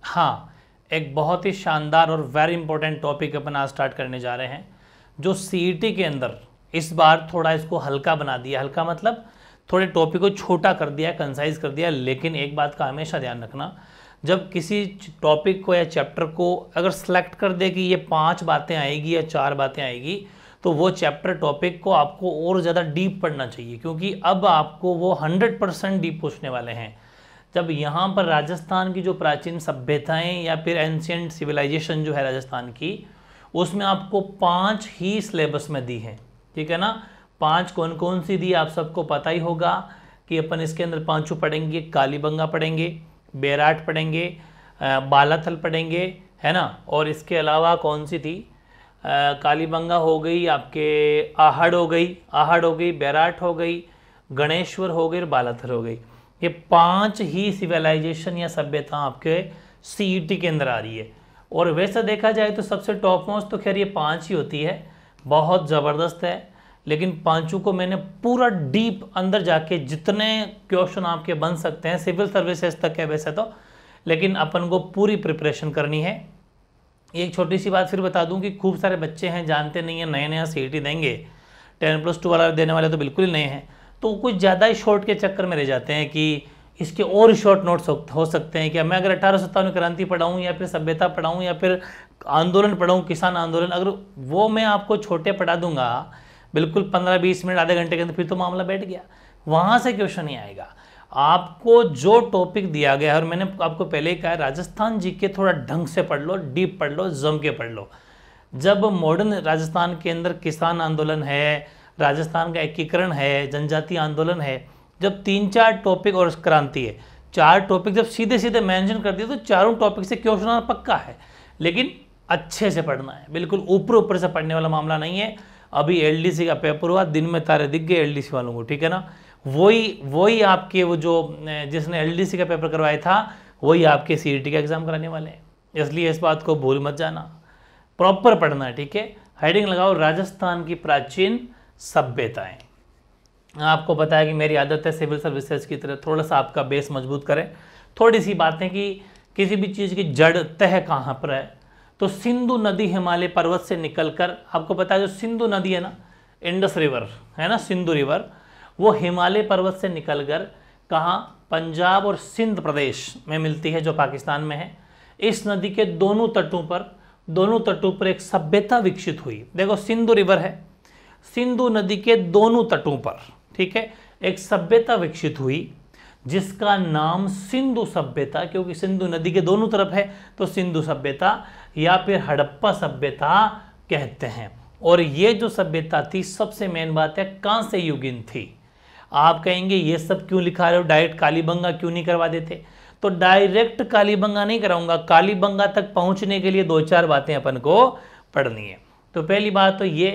हाँ, एक बहुत ही शानदार और वेरी इंपॉर्टेंट टॉपिक अपन आज स्टार्ट करने जा रहे हैं, जो सीईटी के अंदर इस बार थोड़ा इसको हल्का बना दिया। हल्का मतलब थोड़े टॉपिक को छोटा कर दिया, कंसाइज कर दिया। लेकिन एक बात का हमेशा ध्यान रखना, जब किसी टॉपिक को या चैप्टर को अगर सेलेक्ट कर दे कि ये 5 बातें आएगी या 4 बातें आएगी, तो वो चैप्टर टॉपिक को आपको और ज़्यादा डीप पढ़ना चाहिए, क्योंकि अब आपको वो 100% डीप पूछने वाले हैं। जब यहाँ पर राजस्थान की जो प्राचीन सभ्यताएं या फिर एंशिएंट सिविलाइजेशन जो है राजस्थान की, उसमें आपको 5 ही सिलेबस में दी है, ठीक है ना। 5 कौन कौन सी दी आप सबको पता ही होगा कि अपन इसके अंदर 5 पढ़ेंगे। कालीबंगा पढ़ेंगे, बेराट पढ़ेंगे, बालाथल पढ़ेंगे, है ना। और इसके अलावा कौन सी थी, कालीबंगा हो गई, आपके आहड़ हो गई, बेराट हो गई, गणेश्वर हो गई और बालाथल हो गई। ये 5 ही सिविलाइजेशन या सभ्यता आपके सीईटी के अंदर आ रही है। और वैसे देखा जाए तो सबसे टॉप मोस्ट तो खैर ये 5 ही होती है, बहुत ज़बरदस्त है। लेकिन 5 को मैंने पूरा डीप अंदर जाके जितने क्वेश्चन आपके बन सकते हैं, सिविल सर्विसेज तक है वैसे तो, लेकिन अपन को पूरी प्रिपरेशन करनी है। एक छोटी सी बात फिर बता दूं कि खूब सारे बच्चे हैं जानते नहीं हैं, नए नया सीईटी देंगे, 10+2 वाला देने वाले तो बिल्कुल ही नए हैं, तो कुछ ज़्यादा ही शॉर्ट के चक्कर में रह जाते हैं कि इसके और शॉर्ट नोट्स हो सकते हैं। क्या मैं अगर 1857 क्रांति पढ़ाऊँ या फिर सभ्यता पढ़ाऊँ या फिर आंदोलन पढ़ाऊँ, किसान आंदोलन, अगर वो मैं आपको छोटे पढ़ा दूंगा बिल्कुल 15-20 मिनट आधे घंटे के अंदर, फिर तो मामला बैठ गया, वहाँ से क्वेश्चन नहीं आएगा। आपको जो टॉपिक दिया गया है, और मैंने आपको पहले ही कहा, राजस्थान जीके थोड़ा ढंग से पढ़ लो, डीप पढ़ लो, जम के पढ़ लो। जब मॉडर्न राजस्थान के अंदर किसान आंदोलन है, राजस्थान का एकीकरण है, जनजातीय आंदोलन है, जब 3-4 टॉपिक और क्रांति है, 4 टॉपिक जब सीधे सीधे मेंशन कर दिए तो चारों टॉपिक से क्वेश्चन आना पक्का है। लेकिन अच्छे से पढ़ना है, बिल्कुल ऊपर ऊपर से पढ़ने वाला मामला नहीं है। अभी एलडीसी का पेपर हुआ, दिन में तारे दिख गए एलडीसी वालों को, ठीक है ना। वही आपके वो जो जिसने एलडीसी का पेपर करवाया था, वही आपके सीईटी का एग्जाम कराने वाले हैं। इसलिए इस बात को भूल मत जाना, प्रॉपर पढ़ना है, ठीक है। हेडिंग लगाओ राजस्थान की प्राचीन सभ्यताएं। आपको पता है कि मेरी आदत है सिविल सर्विसेज की तरह थोड़ा सा आपका बेस मजबूत करें, थोड़ी सी बातें कि किसी भी चीज़ की जड़ तह कहाँ पर है। तो सिंधु नदी हिमालय पर्वत से निकलकर, आपको पता है जो सिंधु नदी है ना, इंडस रिवर है ना, सिंधु रिवर, वो हिमालय पर्वत से निकलकर कहाँ, पंजाब और सिंध प्रदेश में मिलती है, जो पाकिस्तान में है। इस नदी के दोनों तटों पर एक सभ्यता विकसित हुई। देखो सिंधु रिवर है, सिंधु नदी के दोनों तटों पर, ठीक है, एक सभ्यता विकसित हुई जिसका नाम सिंधु सभ्यता, क्योंकि सिंधु नदी के दोनों तरफ है तो सिंधु सभ्यता या फिर हड़प्पा सभ्यता कहते हैं। और ये जो सभ्यता थी, सबसे मेन बात है, कांस्य युगीन थी। आप कहेंगे ये सब क्यों लिखा रहे हो, डायरेक्ट कालीबंगा क्यों नहीं करवा देते? तो डायरेक्ट कालीबंगा नहीं कराऊंगा, कालीबंगा तक पहुंचने के लिए 2-4 बातें अपन को पढ़नी है। तो पहली बात तो ये,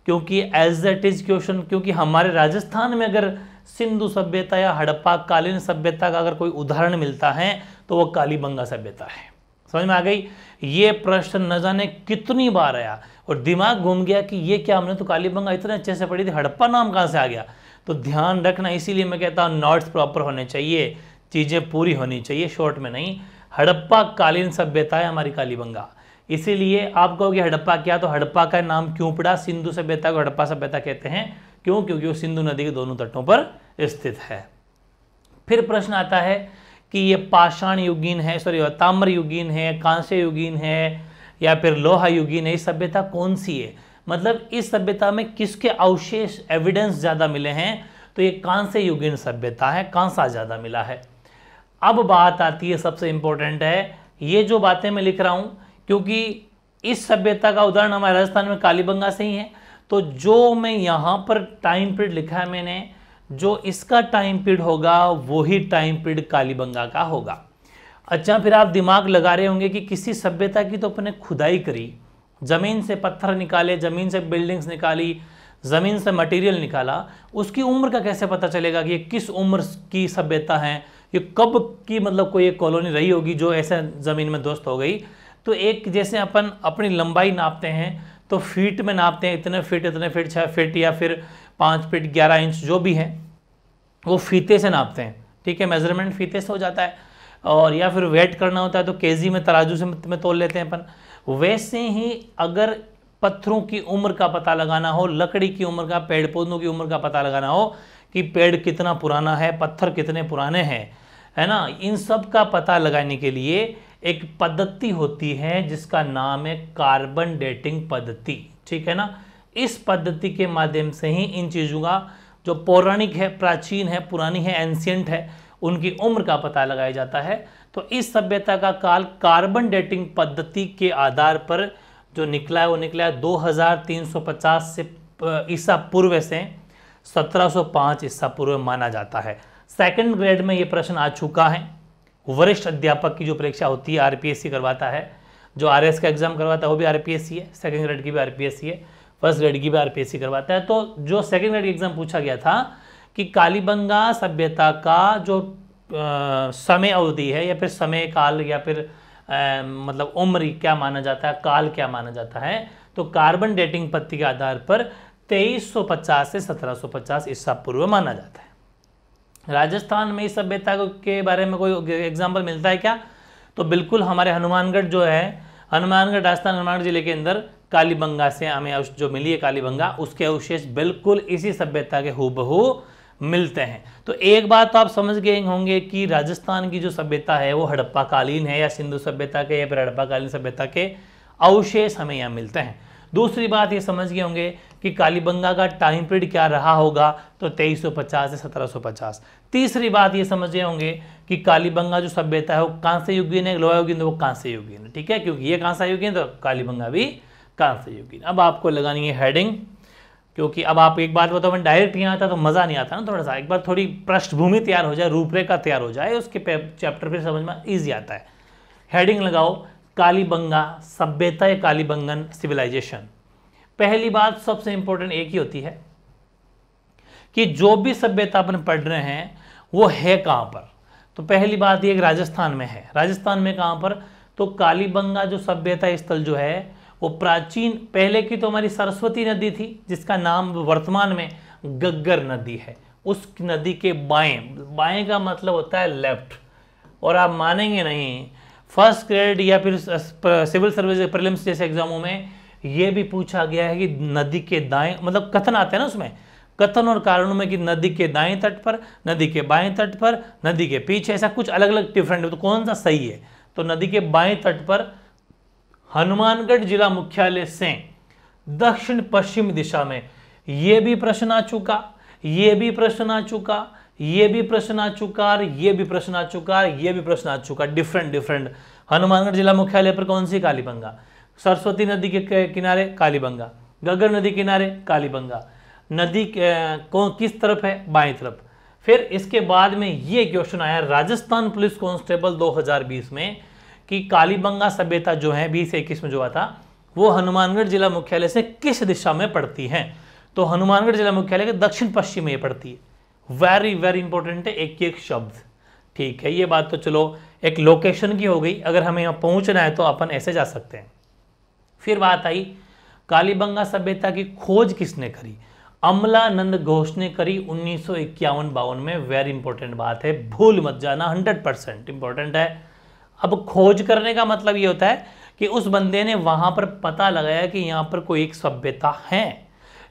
क्योंकि एज इट इज क्वेश्चन, क्योंकि हमारे राजस्थान में अगर सिंधु सभ्यता या हड़प्पा कालीन सभ्यता का अगर कोई उदाहरण मिलता है तो वो कालीबंगा सभ्यता है। समझ में आ गई? ये प्रश्न न जाने कितनी बार आया और दिमाग घूम गया कि ये क्या, हमने तो कालीबंगा इतने अच्छे से पढ़ी थी, हड़प्पा नाम कहाँ से आ गया? तो ध्यान रखना, इसीलिए मैं कहता हूँ नोट्स प्रॉपर होने चाहिए, चीज़ें पूरी होनी चाहिए, शॉर्ट में नहीं। हड़प्पा कालीन सभ्यता है हमारी कालीबंगा। इसीलिए आप कहोगे हड़प्पा क्या, तो हड़प्पा का नाम क्यों पड़ा? सिंधु सभ्यता को हड़प्पा सभ्यता कहते हैं, क्यों? क्योंकि वो सिंधु नदी के दोनों तटों पर स्थित है। फिर प्रश्न आता है कि ये पाषाण युगीन है, ताम्र युगीन है, कांस्य युगीन है या फिर लोहा युगीन है, इस सभ्यता कौन सी है? मतलब इस सभ्यता में किसके अवशेष एविडेंस ज़्यादा मिले हैं? तो ये कांस्य युगीन सभ्यता है, कांसा ज़्यादा मिला है। अब बात आती है, सबसे इंपॉर्टेंट है, ये जो बातें मैं लिख रहा हूँ, क्योंकि इस सभ्यता का उदाहरण हमारे राजस्थान में कालीबंगा से ही है, तो जो मैं यहाँ पर टाइम पीरियड लिखा है मैंने, जो इसका टाइम पीरियड होगा वही टाइम पीरियड कालीबंगा का होगा। अच्छा, फिर आप दिमाग लगा रहे होंगे कि किसी सभ्यता की तो अपने खुदाई करी, ज़मीन से पत्थर निकाले, ज़मीन से बिल्डिंग्स निकाली, ज़मीन से मटेरियल निकाला, उसकी उम्र का कैसे पता चलेगा कि ये किस उम्र की सभ्यता है, ये कब की, मतलब कोई एक कॉलोनी रही होगी जो ऐसे ज़मीन में ध्वस्त हो गई। तो एक जैसे अपन अपनी लंबाई नापते हैं तो फीट में नापते हैं, इतने फीट 6 फीट या फिर 5 फीट 11 इंच जो भी है, वो फीते से नापते हैं, ठीक है, मेजरमेंट फीते से हो जाता है। और या फिर वेट करना होता है तो केजी में तराजू से में तोल लेते हैं अपन। वैसे ही अगर पत्थरों की उम्र का पता लगाना हो, लकड़ी की उम्र का, पेड़ पौधों की उम्र का पता लगाना हो कि पेड़ कितना पुराना है, पत्थर कितने पुराने हैं, है ना, इन सब का पता लगाने के लिए एक पद्धति होती है जिसका नाम है कार्बन डेटिंग पद्धति। ठीक है ना। इस पद्धति के माध्यम से ही इन चीज़ों का जो पौराणिक है, प्राचीन है, पुरानी है, एंशियंट है, उनकी उम्र का पता लगाया जाता है। तो इस सभ्यता का काल कार्बन डेटिंग पद्धति के आधार पर जो निकला है वो निकला है 2350 से ईसा पूर्व से 1705 ईसा पूर्व माना जाता है। सेकंड ग्रेड में ये प्रश्न आ चुका है। वरिष्ठ अध्यापक की जो परीक्षा होती है आरपीएससी करवाता है, जो आरएस का एग्जाम करवाता है वो भी आरपीएससी है, सेकंड ग्रेड की भी आरपीएससी है, फर्स्ट ग्रेड की भी आरपीएससी करवाता है। तो जो सेकंड ग्रेड एग्जाम पूछा गया था कि कालीबंगा सभ्यता का जो समय अवधि है या फिर समय काल या फिर मतलब उम्र क्या माना जाता है, काल क्या माना जाता है, तो कार्बन डेटिंग पद्धति के आधार पर 2350 से 1750 ईसा पूर्व माना जाता है। राजस्थान में इस सभ्यता के बारे में कोई एग्जाम्पल मिलता है क्या? तो बिल्कुल हमारे हनुमानगढ़ जो है, हनुमानगढ़ राजस्थान हनुमानगढ़ जिले के अंदर कालीबंगा से हमें जो मिली है कालीबंगा, उसके अवशेष बिल्कुल इसी सभ्यता के हूबहू मिलते हैं। तो एक बात तो आप समझ गए होंगे कि राजस्थान की जो सभ्यता है वो हड़प्पा कालीन है या सिंधु सभ्यता के या फिर हड़प्पा कालीन सभ्यता के अवशेष हमें यहाँ मिलते हैं। दूसरी बात ये समझ गए होंगे कि कालीबंगा का टाइम पीरियड क्या रहा होगा, तो 2350 से 1750। तीसरी बात ये समझ गए होंगे कि कालीबंगा जो सभ्यता है वो कांस्य युगीन है, लोहा युगीन, तो वो कांस्य युगीन है। ठीक है, क्योंकि ये कांस्य युगीन तो कालीबंगा भी कांस्य युगीन। अब आपको लगानी है हेडिंग, क्योंकि अब आप एक बात बताओ, मैं डायरेक्ट यहाँ आता तो मज़ा नहीं आता ना, थोड़ा सा एक बार थोड़ी पृष्ठभूमि तैयार हो जाए, रूपरेखा तैयार हो जाए, उसके चैप्टर फिर समझ में ईजी आता है। हेडिंग लगाओ कालीबंगा सभ्यता या कालीबंगन सिविलाइजेशन। पहली बात सबसे इंपॉर्टेंट एक ही होती है कि जो भी सभ्यता अपन पढ़ रहे हैं वो है कहाँ पर। तो पहली बात ये राजस्थान में है। राजस्थान में कहाँ पर? तो कालीबंगा जो सभ्यता स्थल जो है वो प्राचीन, पहले की तो हमारी सरस्वती नदी थी जिसका नाम वर्तमान में गग्गर नदी है। उस नदी के बाएं, बाएं का मतलब होता है लेफ्ट। और आप मानेंगे नहीं, फर्स्ट ग्रेड या फिर सिविल सर्विस प्रीलिम्स जैसे एग्जामों में ये भी पूछा गया है कि नदी के दाएं, मतलब कथन आते हैं ना उसमें, कथन और कारणों में कि नदी के दाएं तट पर, नदी के बाएं तट पर, नदी के पीछे, ऐसा कुछ अलग अलग डिफरेंट है। तो कौन सा सही है? तो नदी के बाएं तट पर हनुमानगढ़ जिला मुख्यालय से दक्षिण पश्चिम दिशा में, ये भी प्रश्न आ चुका, ये भी प्रश्न आ चुका, ये भी प्रश्न आ चुका, ये भी प्रश्न आ चुका, ये भी प्रश्न आ चुका, डिफरेंट डिफरेंट। हनुमानगढ़ जिला मुख्यालय पर कौन सी? कालीबंगा। सरस्वती नदी के किनारे कालीबंगा, गग्गर नदी किनारे कालीबंगा। नदी कौन किस तरफ है? बाएं तरफ। फिर इसके बाद में ये क्वेश्चन आया राजस्थान पुलिस कांस्टेबल 2020 में कि कालीबंगा सभ्यता जो है 2021 में जो हुआ था वो हनुमानगढ़ जिला मुख्यालय से किस दिशा में पड़ती है? तो हनुमानगढ़ जिला मुख्यालय के दक्षिण पश्चिम में ये पड़ती है। वेरी वेरी इंपॉर्टेंट है एक एक शब्द। ठीक है, ये बात तो चलो एक लोकेशन की हो गई, अगर हमें यहाँ पहुँचना है तो अपन ऐसे जा सकते हैं। फिर बात आई कालीबंगा सभ्यता की खोज किसने करी? अमलानंद घोष ने करी 1951-52 में। वेरी इंपॉर्टेंट बात है, भूल मत जाना, 100% इंपॉर्टेंट है। अब खोज करने का मतलब ये होता है कि उस बंदे ने वहां पर पता लगाया कि यहाँ पर कोई एक सभ्यता है,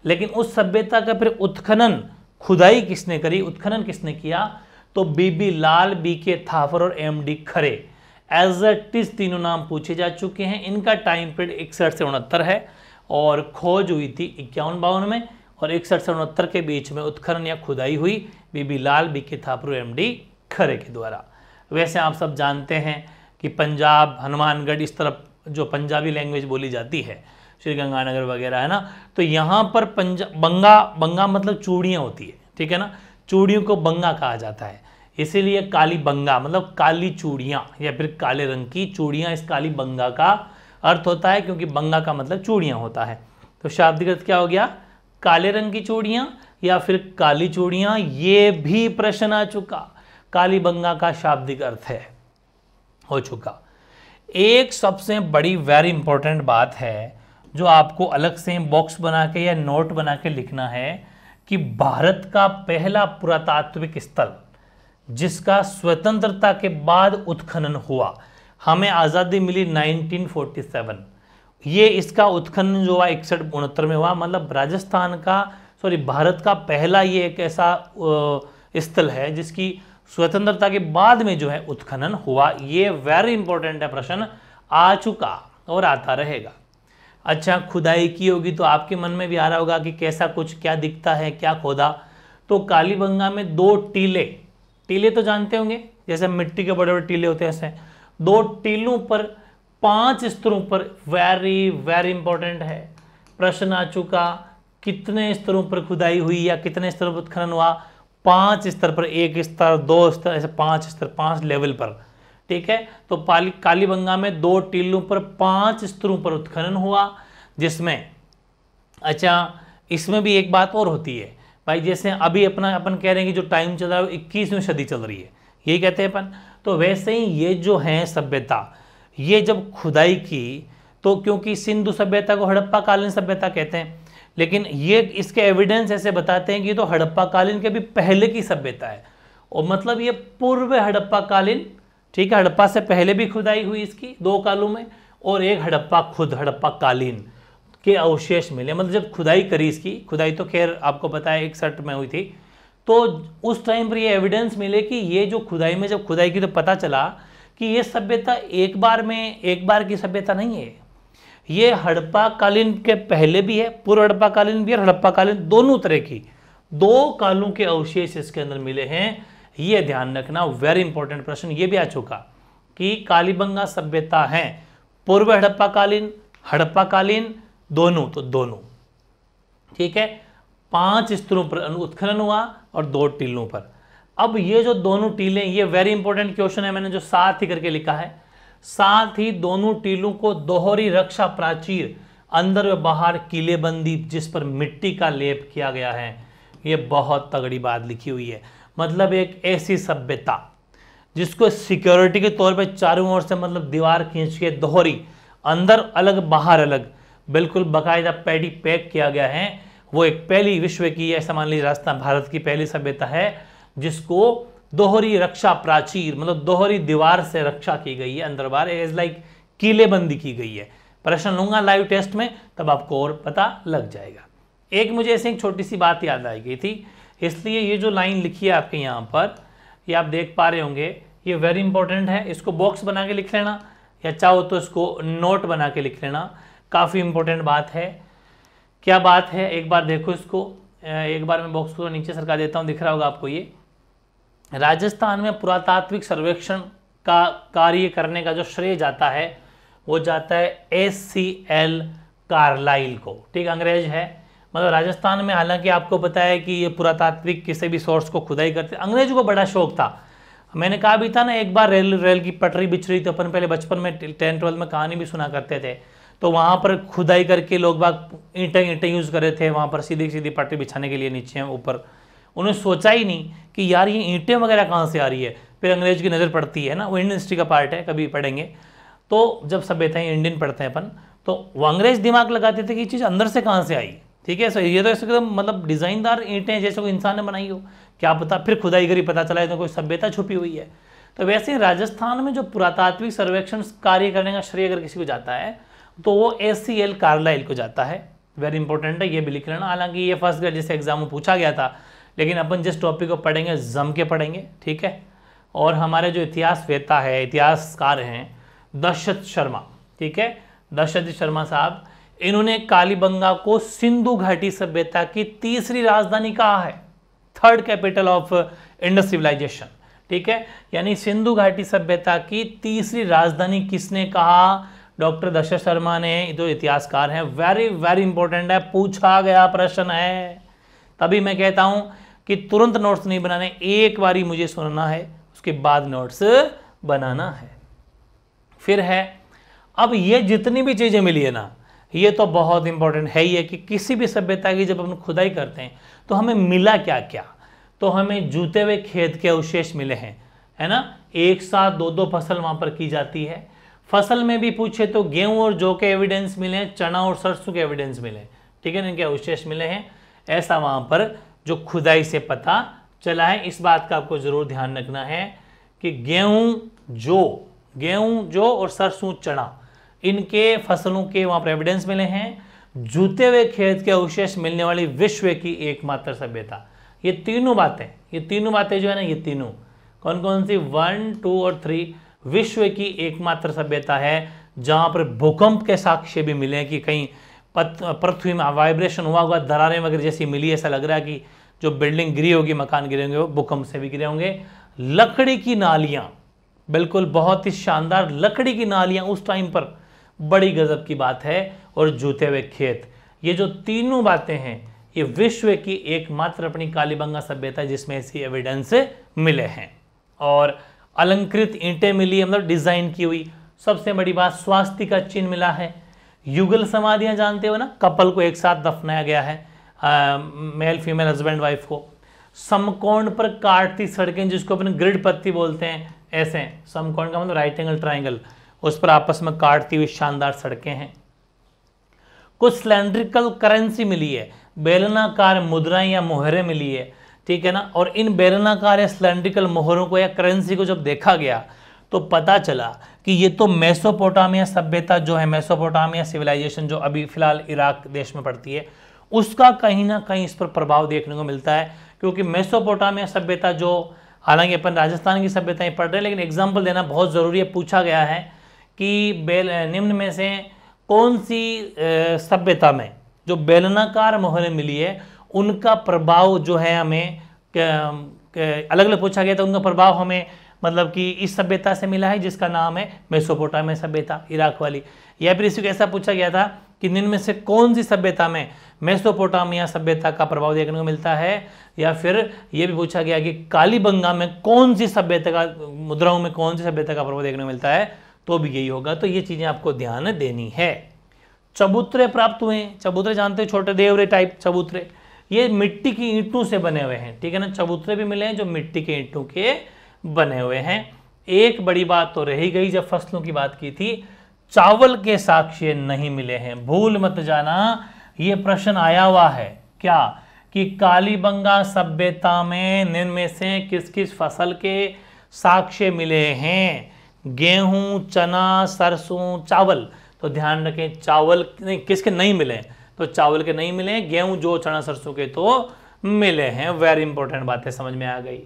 लेकिन उस सभ्यता का फिर उत्खनन, खुदाई किसने करी, उत्खनन किसने किया? तो बीबी लाल, बीके थापर और MD Khare. As it is तीनों नाम पूछे जा चुके हैं। इनका टाइम पीरियड 61 से 69 है और खोज हुई थी 51-52 में, और 61 से 69 के बीच में उत्खनन या खुदाई हुई बीबी लाल, बीके थापर और एमडी खरे के द्वारा। वैसे आप सब जानते हैं कि पंजाब, हनुमानगढ़, इस तरफ जो पंजाबी लैंग्वेज बोली जाती है, श्रीगंगानगर वगैरह, है ना, तो यहाँ पर बंगा, बंगा मतलब चूड़ियाँ होती है। ठीक है ना, चूड़ियों को बंगा कहा जाता है, इसीलिए काली बंगा मतलब काली चूड़ियाँ या फिर काले रंग की चूड़ियाँ, इस काली बंगा का अर्थ होता है, क्योंकि बंगा का मतलब चूड़ियाँ होता है। तो शाब्दिक अर्थ क्या हो गया? काले रंग की चूड़ियाँ या फिर काली चूड़ियाँ। ये भी प्रश्न आ चुका, काली बंगा का शाब्दिक अर्थ है, हो चुका। एक सबसे बड़ी वेरी इंपॉर्टेंट बात है जो आपको अलग से बॉक्स बना के या नोट बना के लिखना है कि भारत का पहला पुरातात्विक स्थल जिसका स्वतंत्रता के बाद उत्खनन हुआ। हमें आज़ादी मिली 1947, ये इसका उत्खनन जो हुआ 61-69 में हुआ। मतलब राजस्थान का भारत का पहला ये एक ऐसा स्थल है जिसकी स्वतंत्रता के बाद में जो है उत्खनन हुआ। ये वेरी इंपॉर्टेंट है, प्रश्न आ चुका और आता रहेगा। अच्छा, खुदाई की होगी तो आपके मन में भी आ रहा होगा कि कैसा कुछ क्या दिखता है, क्या खोदा। तो कालीबंगा में 2 टीले तो जानते होंगे, जैसे मिट्टी के बड़े बड़े टीले होते हैं ऐसे, 2 टीलों पर 5 स्तरों पर, वेरी वेरी इंपॉर्टेंट है, प्रश्न आ चुका। कितने स्तरों पर खुदाई हुई या कितने स्तरों पर उत्खनन हुआ? 5 स्तर पर, 1 स्तर 2 स्तर ऐसे 5 स्तर, 5 लेवल पर। ठीक है, तो कालीबंगा में 2 टीलों पर 5 स्तरों पर उत्खनन हुआ, जिसमें अच्छा इसमें भी एक बात और होती है भाई, जैसे अभी अपन कह रहे हैं कि जो टाइम चल रहा है 21वीं सदी चल रही है, यही कहते हैं अपन। तो वैसे ही ये जो है सभ्यता, ये जब खुदाई की तो क्योंकि सिंधु सभ्यता को हड़प्पा कालीन सभ्यता कहते हैं, लेकिन ये इसके एविडेंस ऐसे बताते हैं कि तो हड़प्पा कालीन के भी पहले की सभ्यता है, और मतलब ये पूर्व हड़प्पा कालीन। ठीक है, हड़प्पा से पहले भी खुदाई हुई इसकी 2 कालों में, और एक हड़प्पा खुद हड़प्पा कालीन के अवशेष मिले। मतलब जब खुदाई करी इसकी, खुदाई तो खैर आपको पता है 61 में हुई थी, तो उस टाइम पर ये एविडेंस मिले कि ये जो खुदाई में जब खुदाई की तो पता चला कि ये सभ्यता एक बार की सभ्यता नहीं है, ये हड़प्पा कालीन के पहले भी है, पूर्व हड़प्पा कालीन भी है, हड़प्पा कालीन दोनों तरह की 2 कालों के अवशेष इसके अंदर मिले हैं। ये ध्यान रखना, वेरी इंपॉर्टेंट प्रश्न ये भी आ चुका कि कालीबंगा सभ्यता है पूर्व हड़प्पा कालीन दोनों, तो दोनों। ठीक है, 5 स्तरों पर उत्खनन हुआ और 2 टीलों पर। अब ये जो दोनों टीलें, ये वेरी इंपॉर्टेंट क्वेश्चन है, मैंने जो साथ ही करके लिखा है, साथ ही दोनों टीलों को दोहरी रक्षा प्राचीर, अंदर व बाहर किलेबंदी जिस पर मिट्टी का लेप किया गया है। ये बहुत तगड़ी बात लिखी हुई है। मतलब एक ऐसी सभ्यता जिसको सिक्योरिटी के तौर पे चारों ओर से मतलब दीवार खींच के दोहरी, अंदर अलग बाहर अलग, बिल्कुल बाकायदा पैडी पैक किया गया है। वो एक पहली विश्व की, ऐसा मान लीजिए राजस्थान भारत की पहली सभ्यता है जिसको दोहरी रक्षा प्राचीर, मतलब दोहरी दीवार से रक्षा की गई है, अंदर बाहर एज लाइक किलेबंदी की गई है। प्रश्न लूंगा लाइव टेस्ट में, तब आपको और पता लग जाएगा। एक मुझे ऐसे एक छोटी सी बात याद आई गई थी, इसलिए ये जो लाइन लिखी है आपके यहाँ पर, ये आप देख पा रहे होंगे, ये वेरी इंपॉर्टेंट है। इसको बॉक्स बना के लिख लेना, या चाहो तो इसको नोट बना के लिख लेना, काफ़ी इंपॉर्टेंट बात है। क्या बात है, एक बार देखो इसको, एक बार मैं बॉक्स को नीचे सरका देता हूँ, दिख रहा होगा आपको। ये राजस्थान में पुरातात्विक सर्वेक्षण का कार्य करने का जो श्रेय जाता है वो जाता है SCL कार्लाइल को। ठीक, अंग्रेज है, मतलब राजस्थान में, हालांकि आपको पता है कि ये पुरातात्विक किसी भी सोर्स को खुदाई करते, अंग्रेजों को बड़ा शौक था। मैंने कहा भी था ना, एक बार रेल की पटरी बिछ रही, तो अपन पहले बचपन में 10-12 में कहानी भी सुना करते थे, तो वहाँ पर खुदाई करके लोग बाग ईंटें यूज़ कर रहे थे वहाँ पर सीधी सीधी पटरी बिछाने के लिए नीचे ऊपर। उन्होंने सोचा ही नहीं कि यार ये ईंटें वगैरह कहाँ से आ रही है। फिर अंग्रेज की नज़र पड़ती है ना, वो इंडियन हिस्ट्री का पार्ट है, कभी पढ़ेंगे तो जब सभ्यताएं इंडियन पढ़ते हैं अपन, तो वो अंग्रेज दिमाग लगाते थे कि ये चीज़ अंदर से कहाँ से आई। ठीक है, सो ये तो एकदम मतलब डिज़ाइनदार ईंटें जैसे कोई इंसान ने बनाई हो, क्या पता, फिर खुदाई करी पता चला है तो कोई सभ्यता छुपी हुई है। तो वैसे ही राजस्थान में जो पुरातात्विक सर्वेक्षण कार्य करने का श्रेय अगर किसी को जाता है तो वो SCL कार्लाइल को जाता है। वेरी इंपॉर्टेंट है, ये भी लिख लेना। हालांकि ये फर्स्ट ग्रेड जैसे एग्जाम में पूछा गया था, लेकिन अपन जिस टॉपिक को पढ़ेंगे जम के पढ़ेंगे। ठीक है, और हमारे जो इतिहासवेत्ता है, इतिहासकार हैं दशरथ शर्मा, ठीक है, दशरथ शर्मा साहब, इन्होंने कालीबंगा को सिंधु घाटी सभ्यता की तीसरी राजधानी कहा है, 3rd capital of Indus civilisation. ठीक है, यानी सिंधु घाटी सभ्यता की तीसरी राजधानी किसने कहा? डॉक्टर दशरथ शर्मा ने, जो इतिहासकार हैं। वेरी वेरी इंपॉर्टेंट है, पूछा गया प्रश्न है, तभी मैं कहता हूं कि तुरंत नोट्स नहीं बनाने, एक बारी मुझे सुनना है, उसके बाद नोट्स बनाना है। फिर है, अब ये जितनी भी चीजें मिली है ना, ये तो बहुत इंपॉर्टेंट है ही है कि किसी भी सभ्यता की जब हम खुदाई करते हैं तो हमें मिला क्या क्या। तो हमें जूते हुए खेत के अवशेष मिले हैं, है ना, एक साथ 2-2 फसल वहां पर की जाती है। फसल में भी पूछे तो गेहूं और जौ के एविडेंस मिले हैं, चना और सरसों के एविडेंस मिले, ठीक है, इनके अवशेष मिले हैं। ऐसा वहां पर जो खुदाई से पता चला है। इस बात का आपको जरूर ध्यान रखना है कि गेहूं जो और सरसों चना, इनके फसलों के वहां पर एविडेंस मिले हैं। जूते हुए खेत के अवशेष मिलने वाली विश्व की एकमात्र सभ्यता। ये तीनों बातें जो है ना, ये तीनों कौन कौन सी, 1, 2 और 3, विश्व की एकमात्र सभ्यता है जहां पर भूकंप के साक्ष्य भी मिले हैं कि कहीं पृथ्वी में वाइब्रेशन हुआ होगा, दरारें वगैरह जैसी मिली। ऐसा लग रहा है कि जो बिल्डिंग गिरी होगी, मकान गिरे होंगे, वो भूकंप से भी गिरे होंगे। लकड़ी की नालियां, बिल्कुल बहुत ही शानदार लकड़ी की नालियां उस टाइम पर, बड़ी गजब की बात है। और जूते हुए खेत, ये जो तीनों बातें हैं, ये विश्व की एकमात्र अपनी कालीबंगा सभ्यता है जिसमें ऐसी एविडेंस मिले हैं। और अलंकृत ईंटें मिली, मतलब डिजाइन की हुई। सबसे बड़ी बात, स्वास्तिक का चिन्ह मिला है। युगल समाधियां जानते हो ना, कपल को एक साथ दफनाया गया है, मेल फीमेल हस्बैंड वाइफ को। समकोण पर काटती सड़कें, जिसको अपने ग्रिड पत्ती बोलते हैं, ऐसे समकोण का मतलब राइट एंगल ट्राइंगल, उस पर आपस में काटती हुई शानदार सड़कें हैं। कुछ सिलेंड्रिकल करेंसी मिली है, बेलनाकार मुद्राएं या मोहरें मिली है, ठीक है ना। और इन बेलनाकार या सिलेंड्रिकल मोहरों को या करेंसी को जब देखा गया तो पता चला कि ये तो मेसोपोटामिया सभ्यता जो है, मेसोपोटामिया सिविलाइजेशन जो अभी फिलहाल इराक देश में पड़ती है, उसका कहीं ना कहीं इस पर प्रभाव देखने को मिलता है। क्योंकि मेसोपोटामिया सभ्यता जो, हालांकि अपन राजस्थान की सभ्यताएं पढ़ रहे हैं, लेकिन एग्जाम्पल देना बहुत ज़रूरी है। पूछा गया है कि निम्न में से कौन सी सभ्यता में जो बेलनाकार मोहरें मिली है, उनका प्रभाव जो है हमें अलग अलग पूछा गया था, उनका प्रभाव हमें मतलब कि इस सभ्यता से मिला है जिसका नाम है मेसोपोटामिया सभ्यता, इराक वाली। या फिर इसी को ऐसा पूछा गया था कि निम्न में से कौन सी सभ्यता में मेसोपोटामिया सभ्यता का प्रभाव देखने को मिलता है। या फिर यह भी पूछा गया कि कालीबंगा में कौन सी सभ्यता का, मुद्राओं में कौन सी सभ्यता का प्रभाव देखने को मिलता है, तो भी यही होगा। तो ये चीजें आपको ध्यान देनी है। चबूतरे प्राप्त हुए, चबूतरे जानते हो, छोटे देवरे टाइप चबूतरे, ये मिट्टी की ईंटों से बने हुए हैं, ठीक है ना। चबूतरे भी मिले हैं जो मिट्टी के ईंटों के बने हुए हैं। एक बड़ी बात तो रही गई, जब फसलों की बात की थी, चावल के साक्ष्य नहीं मिले हैं। भूल मत जाना, ये प्रश्न आया हुआ है क्या, कि कालीबंगा सभ्यता में निम्न में से किस किस फसल के साक्ष्य मिले हैं। गेहूं, चना, सरसों, चावल। तो ध्यान रखें, चावल नहीं, किसके नहीं मिले, तो चावल के नहीं मिले, गेहूं, जौ, चना, सरसों के तो मिले हैं। वेरी इंपॉर्टेंट बातें समझ में आ गई।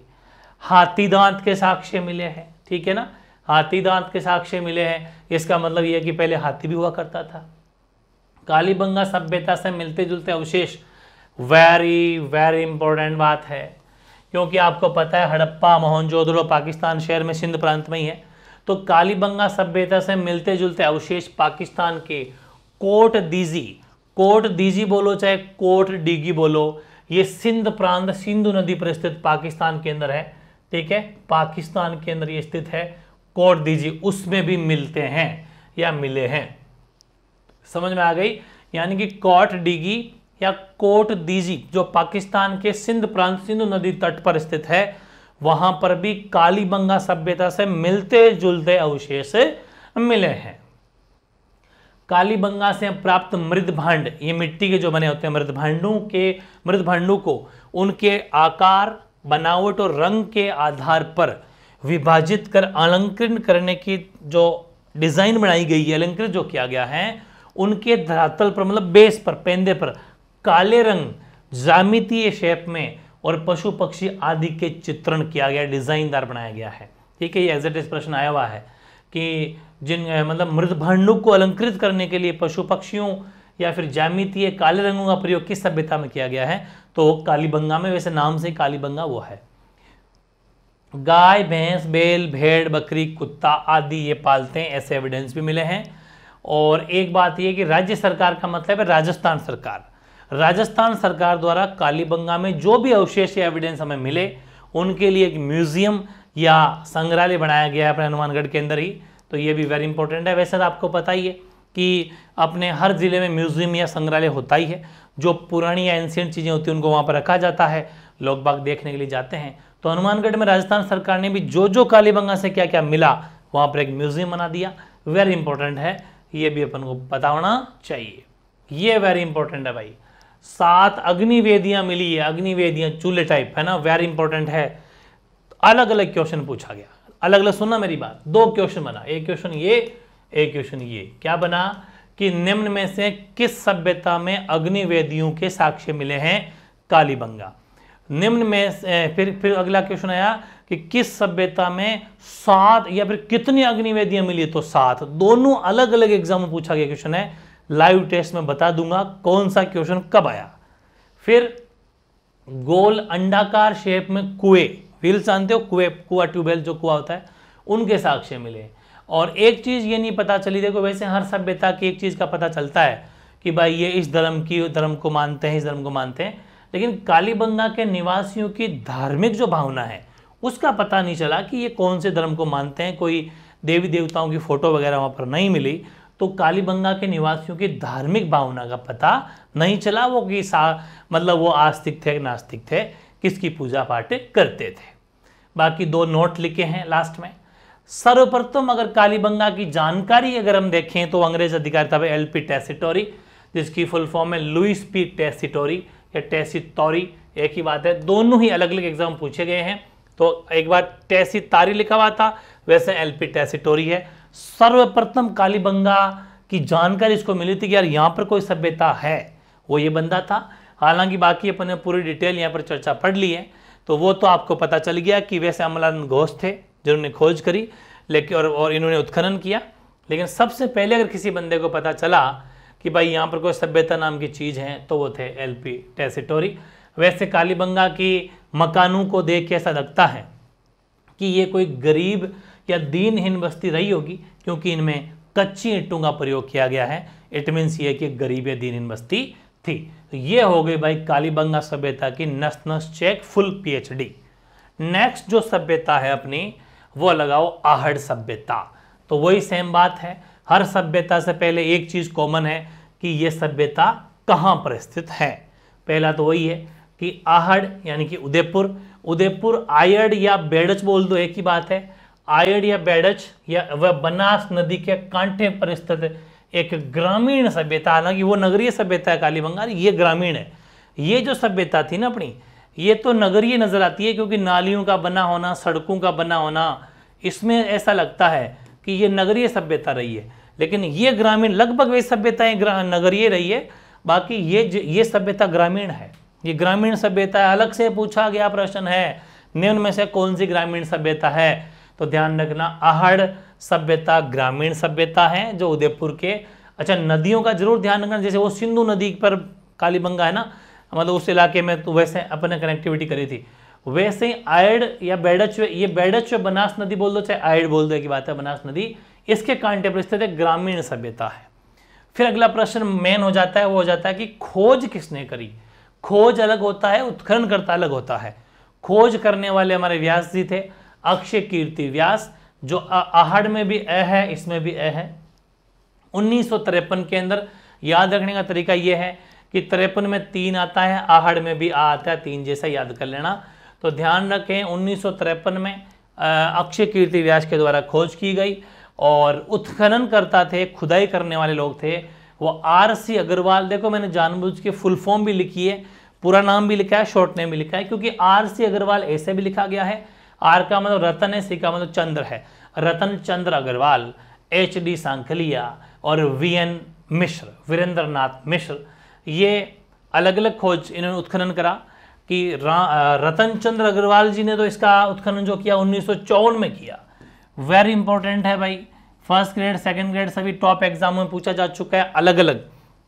हाथी दांत के साक्ष्य मिले हैं, ठीक है ना, हाथी दांत के साक्ष्य मिले हैं। इसका मतलब यह है कि पहले हाथी भी हुआ करता था। कालीबंगा सभ्यता से मिलते जुलते अवशेष, वेरी वेरी इंपॉर्टेंट बात है, क्योंकि आपको पता है हड़प्पा, मोहनजोदड़ो पाकिस्तान शहर में, सिंध प्रांत में ही है। तो कालीबंगा सभ्यता से मिलते जुलते अवशेष पाकिस्तान के कोट दीजी बोलो चाहे कोट डीगी बोलो, ये सिंध प्रांत, सिंधु नदी पर स्थित पाकिस्तान के अंदर है, ठीक है, पाकिस्तान के अंदर ये स्थित है। कोट दीजी, उसमें भी मिलते हैं या मिले हैं, समझ में आ गई। यानी कि कोट डीगी या कोट दीजी जो पाकिस्तान के सिंध प्रांत, सिंधु नदी तट पर स्थित है, वहां पर भी कालीबंगा सभ्यता से मिलते जुलते अवशेष मिले हैं। कालीबंगा से प्राप्त मृदभांड, ये मिट्टी के जो बने होते हैं मृदभांडों को उनके आकार, बनावट और रंग के आधार पर विभाजित कर अलंकृत करने की जो डिजाइन बनाई गई है, अलंकृत जो किया गया है, उनके धरातल पर मतलब बेस पर, पेंदे पर काले रंग, ज्यामितीय शेप में और पशु पक्षी आदि के चित्रण किया गया, डिजाइनदार बनाया गया है, ठीक है। ये एग्जैक्ट प्रश्न आया हुआ है कि जिन मतलब मृदभांडों को अलंकृत करने के लिए पशु पक्षियों या फिर ज्यामितीय काले रंगों का प्रयोग किस सभ्यता में किया गया है, तो कालीबंगा में। वैसे नाम से कालीबंगा वो है। गाय, भैंस, बैल, भेड़, बकरी, कुत्ता आदि ये पालते हैं, ऐसे एविडेंस भी मिले हैं। और एक बात ये कि राज्य सरकार का मतलब है राजस्थान सरकार। राजस्थान सरकार द्वारा कालीबंगा में जो भी अवशेष या एविडेंस हमें मिले, उनके लिए एक म्यूजियम या संग्रहालय बनाया गया है अपने हनुमानगढ़ के अंदर ही। तो ये भी वेरी इंपॉर्टेंट है। वैसे तो आपको पता ही है कि अपने हर जिले में म्यूजियम या संग्रहालय होता ही है, जो पुरानी या एंशिएंट चीज़ें होती हैं उनको वहाँ पर रखा जाता है, लोग बाग देखने के लिए जाते हैं। तो हनुमानगढ़ में राजस्थान सरकार ने भी जो जो कालीबंगा से क्या क्या मिला वहाँ पर एक म्यूजियम बना दिया। वेरी इंपॉर्टेंट है, ये भी अपन को पता होना चाहिए, ये वेरी इंपॉर्टेंट है भाई। 7 अग्निवेदियां मिली है, अग्निवेदियां चूल्हे टाइप है ना, वेरी इंपॉर्टेंट है। अलग अलग क्वेश्चन पूछा गया, अलग अलग, सुनना मेरी बात, 2 क्वेश्चन बना, एक क्वेश्चन ये, एक क्वेश्चन ये। क्या बना कि निम्न में से किस सभ्यता में अग्निवेदियों के साक्ष्य मिले हैं? कालीबंगा। निम्न में फिर अगला क्वेश्चन आया कि किस सभ्यता में 7 या फिर कितनी अग्निवेदियां मिली? तो 7। दोनों अलग अलग एग्जाम में पूछा गया क्वेश्चन है, लाइव टेस्ट में बता दूंगा कौन सा क्वेश्चन कब आया। फिर गोल अंडाकार शेप में कुएं, व्हील जानते हो, कुएं, कुआ, ट्यूबवेल जो कुआ होता है, उनके साक्ष्य मिले। और एक चीज ये नहीं पता चली, देखो वैसे हर सभ्यता की एक चीज का पता चलता है कि भाई ये इस धर्म को मानते हैं, इस धर्म को मानते हैं, लेकिन कालीबंगा के निवासियों की धार्मिक जो भावना है उसका पता नहीं चला कि ये कौन से धर्म को मानते हैं। कोई देवी देवताओं की फोटो वगैरह वहाँ पर नहीं मिली, तो कालीबंगा के निवासियों की धार्मिक भावना का पता नहीं चला, वो कि मतलब वो आस्तिक थे, नास्तिक थे, किसकी पूजा पाठ करते थे। बाकी 2 नोट लिखे हैं लास्ट में। सर्वप्रथम अगर कालीबंगा की जानकारी अगर हम देखें तो अंग्रेज अधिकारी था एलपी टेसिटोरी, जिसकी फुल फॉर्म है लुइस पी टेसिटोरी या टेसिटोरी, एक ही बात है, दोनों ही अलग अलग एग्जाम पूछे गए हैं। तो एक बार टेसितारी लिखा हुआ था, वैसे एलपी टेसिटोरी है। सर्वप्रथम कालीबंगा की जानकारी इसको मिली थी कि यार यहाँ पर कोई सभ्यता है, वो ये बंदा था। हालांकि बाकी अपन ने पूरी डिटेल यहाँ पर चर्चा पढ़ ली है, तो वो तो आपको पता चल गया कि वैसे अमलानंद घोष थे जिन्होंने खोज करी, लेकिन और इन्होंने उत्खनन किया। लेकिन सबसे पहले अगर किसी बंदे को पता चला कि भाई यहाँ पर कोई सभ्यता नाम की चीज़ है, तो वो थे एलपी टेसिटोरी। वैसे कालीबंगा की मकानों को देख के ऐसा लगता है कि ये कोई गरीब या दीनहीन बस्ती रही होगी, क्योंकि इनमें कच्ची ईंटों का प्रयोग किया गया है। इट मीन्स ये कि गरीब या दीनहीन बस्ती थी। तो ये हो गई भाई कालीबंगा सभ्यता की नस नस चेक, फुल पीएचडी। नेक्स्ट जो सभ्यता है अपनी, वो लगाओ आहड़ सभ्यता। तो वही सेम बात है, हर सभ्यता से पहले एक चीज कॉमन है कि ये सभ्यता कहाँ पर स्थित है। पहला तो वही है कि आहड़ यानी कि उदयपुर, उदयपुर आयड़ या बेड़च बोल दो, एक ही बात है। आयड़ या बेड़च या वह बनास नदी के कांठे पर स्थित एक ग्रामीण सभ्यता, हालांकि वो नगरीय सभ्यता है कालीबंगा, ये ग्रामीण है। ये जो सभ्यता थी ना अपनी, ये तो नगरीय नजर आती है, क्योंकि नालियों का बना होना, सड़कों का बना होना, इसमें ऐसा लगता है कि ये नगरीय सभ्यता रही है। लेकिन ये ग्रामीण, लगभग वे सभ्यताएं नगरीय रही है, बाकी ये सभ्यता ग्रामीण है। ये ग्रामीण सभ्यता अलग से पूछा गया प्रश्न है, निम्न में से कौन सी ग्रामीण सभ्यता है? तो ध्यान रखना, आहड़ सभ्यता ग्रामीण सभ्यता है जो उदयपुर के। अच्छा, नदियों का जरूर ध्यान रखना, जैसे वो सिंधु नदी पर कालीबंगा है ना, मतलब उस इलाके में, तो वैसे अपने कनेक्टिविटी करी थी। वैसे ही आयड़ या बेड़च, ये बेड़च बनास नदी बोल दो चाहे आयड़ बोल दो, की बात है, बनास नदी इसके कांटे पर स्थित एक ग्रामीण सभ्यता है। फिर अगला प्रश्न मेन हो जाता है, वो हो जाता है कि खोज किसने करी। खोज अलग होता है, उत्खनन करता अलग होता है। खोज करने वाले हमारे व्यास जी थे, अक्षय कीर्ति व्यास, जो आहड़ में भी अ है, इसमें भी अ है। 1953 के अंदर याद रखने का तरीका यह है कि 53 में 3 आता है, आहड़ में भी आ आता है, 3 जैसा याद कर लेना। तो ध्यान रखें 1953 में अक्षय कीर्ति व्यास के द्वारा खोज की गई, और उत्खनन करता थे, खुदाई करने वाले लोग थे वो आर.सी. अग्रवाल। देखो मैंने जानबूझ के फुल फॉर्म भी लिखी है, पूरा नाम भी लिखा है, शॉर्ट नेम भी लिखा है, क्योंकि आर.सी. अग्रवाल ऐसे भी लिखा गया है। आर का मतलब रतन है, सी का मतलब चंद्र है, रतन चंद्र अग्रवाल, एच.डी. सांखलिया और वी.एन. मिश्र, वीरेंद्र नाथ मिश्र, ये अलग अलग खोज इन्होंने उत्खनन करा। कि रतन चंद्र अग्रवाल जी ने तो इसका उत्खनन जो किया 1954 में किया। वेरी इंपॉर्टेंट है भाई, फर्स्ट ग्रेड सेकंड ग्रेड सभी टॉप एग्जाम में पूछा जा चुका है अलग अलग।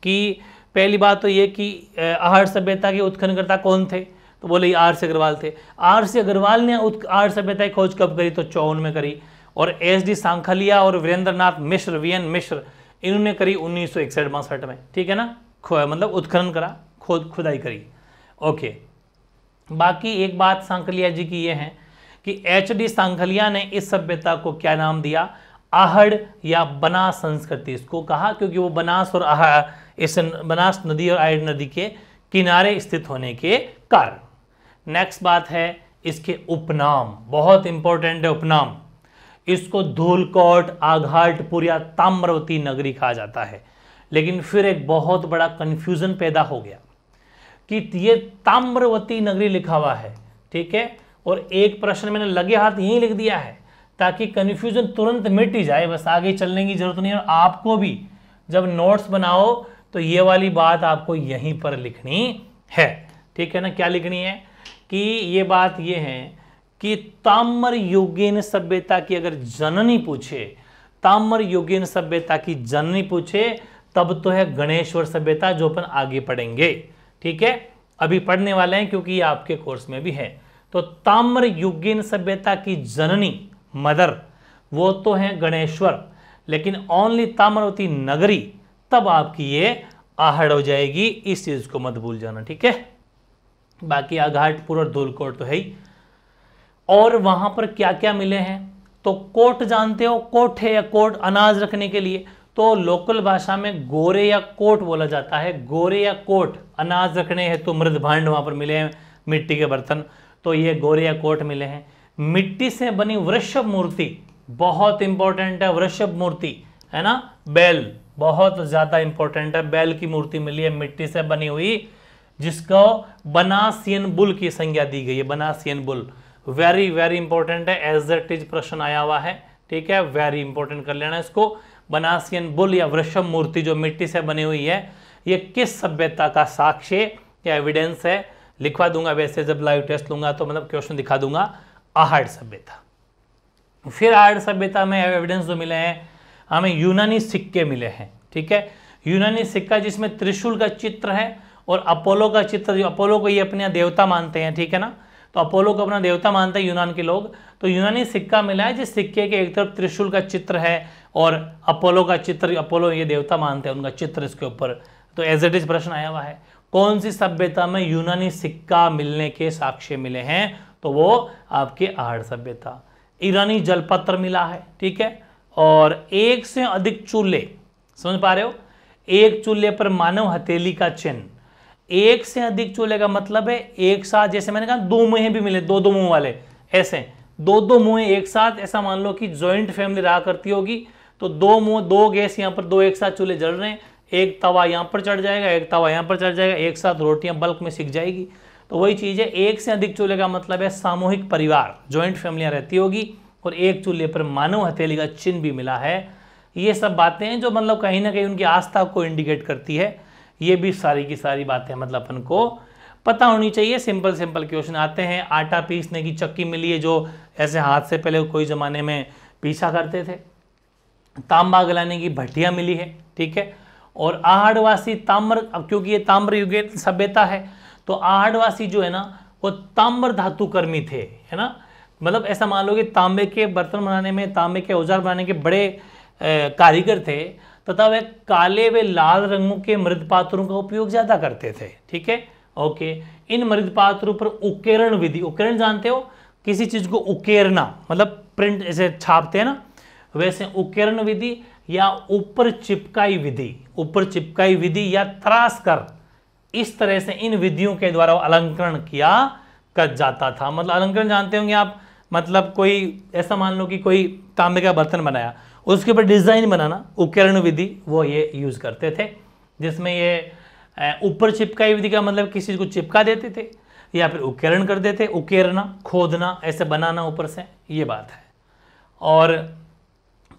कि पहली बात तो ये कि आहड़ सभ्यता के उत्खननकर्ता कौन थे, तो बोले आर.सी. अग्रवाल थे। आर.सी. अग्रवाल ने आहड़ सभ्यता की खोज कब करी, तो 54 में करी। और एच.डी. सांखलिया और वीरेंद्र नाथ मिश्र, वी.एन. मिश्र, इन्होंने करी 1961-62 में, ठीक है ना, मतलब उत्खनन करा, खुदाई करी। ओके, बाकी एक बात सांखलिया जी की ये है कि एच.डी. सांखलिया ने इस सभ्यता को क्या नाम दिया, आहड़ या बनास संस्कृति इसको कहा, क्योंकि वो बनास और इस बनास नदी और आयड़ नदी के किनारे स्थित होने के कारण। नेक्स्ट बात है इसके उपनाम, बहुत इंपॉर्टेंट है उपनाम। इसको धूलकोट, आघाटपुर या ताम्रवती नगरी कहा जाता है। लेकिन फिर एक बहुत बड़ा कंफ्यूजन पैदा हो गया। कि ये ताम्रवती नगरी लिखा हुआ है, ठीक है, और एक प्रश्न मैंने लगे हाथ यही लिख दिया है ताकि कंफ्यूजन तुरंत मिट ही जाए, बस आगे चलने की जरूरत नहीं है। और आपको भी जब नोट्स बनाओ तो ये वाली बात आपको यहीं पर लिखनी है, ठीक है ना। क्या लिखनी है कि ये बात ये है कि ताम्र युगीन सभ्यता की अगर जननी पूछे, ताम्र युगीन सभ्यता की जननी पूछे, तब तो है गणेश्वर सभ्यता, जो अपन आगे पढ़ेंगे, ठीक है, अभी पढ़ने वाले हैं क्योंकि ये आपके कोर्स में भी है। तो ताम्र युगीन सभ्यता की जननी मदर वो तो है गणेश्वर, लेकिन ओनली ताम्रवती नगरी, तब आपकी ये आहड़ हो जाएगी, इस चीज को मत भूल जाना, ठीक है। बाकी आघाटपुर और धूलकोट तो है ही। और वहां पर क्या क्या मिले हैं, तो कोट जानते हो, कोठे या कोट अनाज रखने के लिए, तो लोकल भाषा में गोरे या कोट बोला जाता है। गोरे या कोट अनाज रखने हैं, तो मृद भांड वहां पर मिले हैं, मिट्टी के बर्तन, तो ये गोरे या कोट मिले हैं। मिट्टी से बनी वृषभ मूर्ति बहुत इंपॉर्टेंट है, वृषभ मूर्ति है ना, बैल बहुत ज्यादा इंपॉर्टेंट है, बैल की मूर्ति मिली है मिट्टी से बनी हुई, जिसको बनासियन बुल की संज्ञा दी गई है। बनासियन बुल वेरी वेरी इंपॉर्टेंट है, एज इट इज प्रश्न आया हुआ है, ठीक है, वेरी इंपॉर्टेंट कर लेना इसको। बनासियन बुल या वृषभ मूर्ति जो मिट्टी से बनी हुई है, ये किस सभ्यता का साक्ष्य या एविडेंस है, लिखवा दूंगा वैसे जब लाइव टेस्ट लूंगा तो, मतलब क्वेश्चन दिखा दूंगा, आहड़ सभ्यता। फिर आहड़ सभ्यता में एविडेंस जो मिले हैं हमें, यूनानी सिक्के मिले हैं, ठीक है, यूनानी सिक्का जिसमें त्रिशूल का चित्र है और अपोलो का चित्र, जो अपोलो को ये अपने देवता मानते हैं, ठीक है ना, तो अपोलो को अपना देवता मानते हैं यूनान के लोग, तो यूनानी सिक्का मिला है जिस सिक्के के एक तरफ त्रिशूल का चित्र है और अपोलो का चित्र, अपोलो ये देवता मानते हैं, उनका चित्र इसके ऊपर, तो एज इट इज प्रश्न आया हुआ है, कौन सी सभ्यता में यूनानी सिक्का मिलने के साक्ष्य मिले हैं, तो वो आपके आहड़ सभ्यता। ईरानी जलपत्र मिला है, ठीक है, और एक से अधिक चूल्हे, समझ पा रहे हो, एक चूल्हे पर मानव हथेली का चिन्ह, एक से अधिक चूल्हे का मतलब है एक साथ, जैसे मैंने कहा दो मुंह भी मिले, दो दो मुंह वाले, ऐसे दो दो मुंह एक साथ, ऐसा मान लो कि जॉइंट फैमिली रहा करती होगी, तो दो मुंह, दो गैस यहाँ पर, दो एक साथ चूल्हे जल रहे हैं, एक तवा यहाँ पर चढ़ जाएगा, एक तवा यहाँ पर चढ़ जाएगा, एक साथ रोटियां बल्क में सिक जाएगी, तो वही चीज है, एक से अधिक चूल्हे का मतलब है सामूहिक परिवार, ज्वाइंट फैमिलियां रहती होगी, और एक चूल्हे पर मानव हथेली का चिन्ह भी मिला है। ये सब बातें हैं जो मतलब कहीं ना कहीं उनकी आस्था को इंडिकेट करती है। ये भी सारी की सारी बातें मतलब अपन को पता होनी चाहिए। सिंपल सिंपल क्वेश्चन आते हैं। आटा पीसने की चक्की मिली है जो ऐसे हाथ से पहले कोई ज़माने में पीसा करते थे। तांबा गलाने की भट्टियाँ मिली है, ठीक है। और आहड़वासी ताम्र, अब क्योंकि ये ताम्र युगीन सभ्यता है तो आहड़वासी जो है ना वो ताम्र धातु कर्मी थे, है ना। मतलब ऐसा मान लो कि तांबे के बर्तन बनाने में, तांबे के औजार बनाने के बड़े कारीगर थे, तथा वे काले व लाल रंगों के मृद पात्रों का उपयोग ज्यादा करते थे, ठीक है। ओके, इन मृद पात्रों पर उकेरण विधि, उकेरण जानते हो, किसी चीज को उकेरना मतलब प्रिंट ऐसे छापते हैं ना, वैसे उकेरण विधि या ऊपर चिपकाई विधि, ऊपर चिपकाई विधि या त्रास कर, इस तरह से इन विधियों के द्वारा अलंकरण किया कर जाता था। मतलब अलंकरण जानते होंगे आप, मतलब कोई ऐसा मान लो कि कोई तांबे का बर्तन बनाया, उसके ऊपर डिजाइन बनाना, उकेरण विधि वो ये यूज करते थे, जिसमें ये ऊपर चिपकाई विधि का मतलब किसी को चिपका देते थे या फिर उकेरण कर देते, उकेरना, खोदना, ऐसे बनाना ऊपर से, ये बात है। और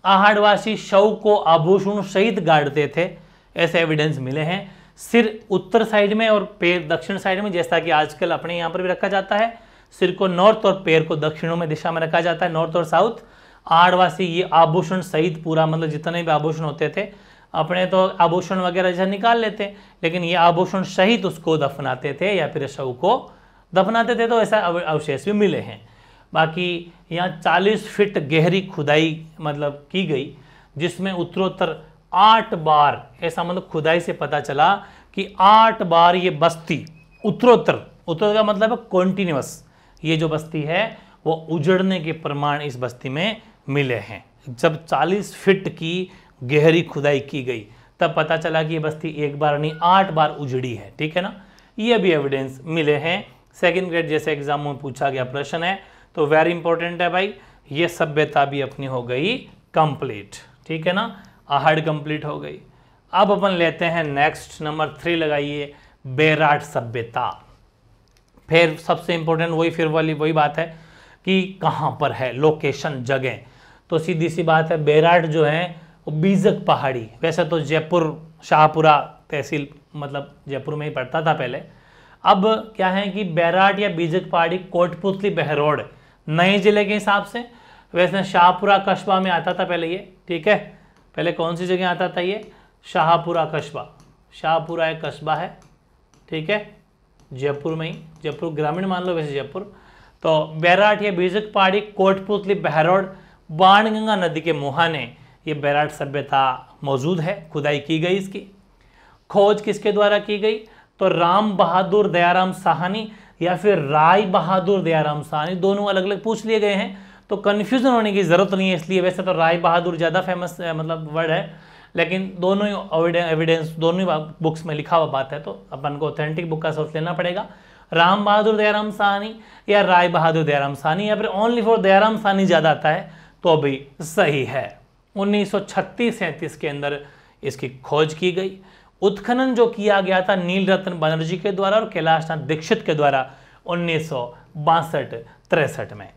आहड़वासी शव को आभूषण सहित गाड़ते थे, ऐसे एविडेंस मिले हैं। सिर उत्तर साइड में और पैर दक्षिण साइड में, जैसा कि आजकल अपने यहाँ पर भी रखा जाता है। सिर को नॉर्थ और पैर को दक्षिणों में दिशा में रखा जाता है, नॉर्थ और साउथ। आहड़वासी ये आभूषण सहित पूरा, मतलब जितने भी आभूषण होते थे, अपने तो आभूषण वगैरह जैसा निकाल लेते, लेकिन ये आभूषण सहित उसको दफनाते थे या फिर शव को दफनाते थे, तो ऐसा अवशेष भी मिले हैं। बाकी यहाँ 40 फीट गहरी खुदाई मतलब की गई, जिसमें उत्तरोत्तर 8 बार, ऐसा मतलब खुदाई से पता चला कि 8 बार ये बस्ती उत्तरोत्तर का मतलब है कॉन्टिन्यूअस, ये जो बस्ती है वो उजड़ने के प्रमाण इस बस्ती में मिले हैं। जब 40 फीट की गहरी खुदाई की गई तब पता चला कि ये बस्ती एक बार नहीं 8 बार उजड़ी है, ठीक है ना। ये भी एविडेंस मिले हैं। सेकंड ग्रेड जैसे एग्जाम में पूछा गया प्रश्न है, तो वेरी इंपॉर्टेंट है भाई। ये सभ्यता भी अपनी हो गई कंप्लीट, ठीक है ना। आहड़ कंप्लीट हो गई। अब अपन लेते हैं नेक्स्ट, नंबर 3 लगाइए, बेराट सभ्यता। फिर सबसे इंपॉर्टेंट वही बात है कि कहाँ पर है, लोकेशन, जगह। तो सीधी सी बात है, बेराट जो है वो बीजक पहाड़ी, वैसे तो जयपुर शाहपुरा तहसील मतलब जयपुर में ही पड़ता था पहले, अब क्या है कि बेराट या बीजक पहाड़ी कोटपुतली बहरोड नए जिले के हिसाब से, वैसे शाहपुरा कस्बा में आता था पहले ये, ठीक है। पहले कौन सी जगह आता था ये, शाहपुरा कस्बा, शाहपुरा एक कस्बा है, ठीक है, जयपुर में ही, जयपुर ग्रामीण मान लो वैसे जयपुर। तो बेराट या बीजक पहाड़ी कोटपुतली बहरोड बाणगंगा नदी के मुहाने ये बेराट सभ्यता मौजूद है, खुदाई की गई इसकी। खोज किसके द्वारा की गई, तो राम बहादुर दयाराम साहनी या फिर राय बहादुर दयाराम साहनी, दोनों अलग अलग पूछ लिए गए हैं, तो कन्फ्यूजन होने की जरूरत नहीं है। इसलिए वैसे तो राय बहादुर ज़्यादा फेमस मतलब वर्ड है, लेकिन दोनों ही एविडेंस दोनों ही बुक्स में लिखा हुआ बात है, तो अपन को ऑथेंटिक बुक का सोर्स लेना पड़ेगा। राम बहादुर दयाराम साहनी या राय बहादुर दयाराम साहनी, या फिर ओनली फॉर दयाराम साहनी ज़्यादा आता है तो भी सही है। 1936-37 के अंदर इसकी खोज की गई। उत्खनन जो किया गया था नीलरत्न बनर्जी के द्वारा और कैलाशनाथ दीक्षित के द्वारा 1962-63 में।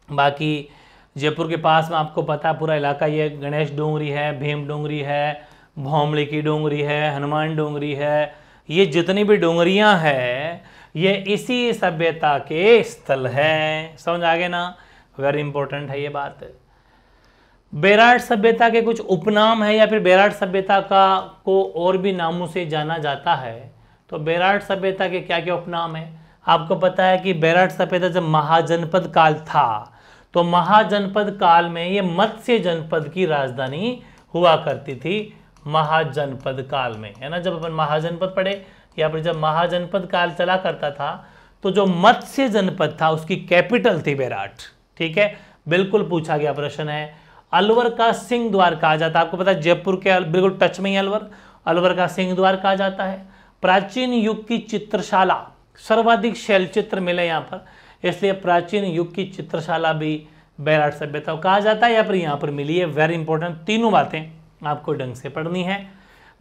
बाकी जयपुर के पास में आपको पता है पूरा इलाका, ये गणेश डोंगरी है, भीम डोंगरी है, भौमली की डोंगरी है, हनुमान डोंगरी है, ये जितनी भी डोंगरियां हैं ये इसी सभ्यता के स्थल हैं। समझ आ गए ना, वेरी इंपॉर्टेंट है ये बात। बेराट सभ्यता के कुछ उपनाम है या फिर बेराट सभ्यता को और भी नामों से जाना जाता है। तो बेराट सभ्यता के क्या क्या उपनाम है, आपको पता है कि बेराट सभ्यता जब महाजनपद काल था तो महाजनपद काल में ये मत्स्य जनपद की राजधानी हुआ करती थी, महाजनपद काल में, है ना। जब अपन महाजनपद पढ़े या फिर जब महाजनपद काल चला करता था तो जो मत्स्य जनपद था उसकी कैपिटल थी बेराट, ठीक है, बिल्कुल पूछा गया प्रश्न है। अलवर का सिंह द्वार कहा जाता है, आपको पता है जयपुर के बिल्कुल टच में ही अलवर का सिंह द्वार कहा जाता है। प्राचीन युग की चित्रशाला, सर्वाधिक शैल चित्र मिले यहाँ पर, इसलिए प्राचीन युग की चित्रशाला भी बेराट सभ्यता कहा जाता है, या फिर यहाँ पर मिली है। वेरी इंपॉर्टेंट, तीनों बातें आपको ढंग से पढ़नी है।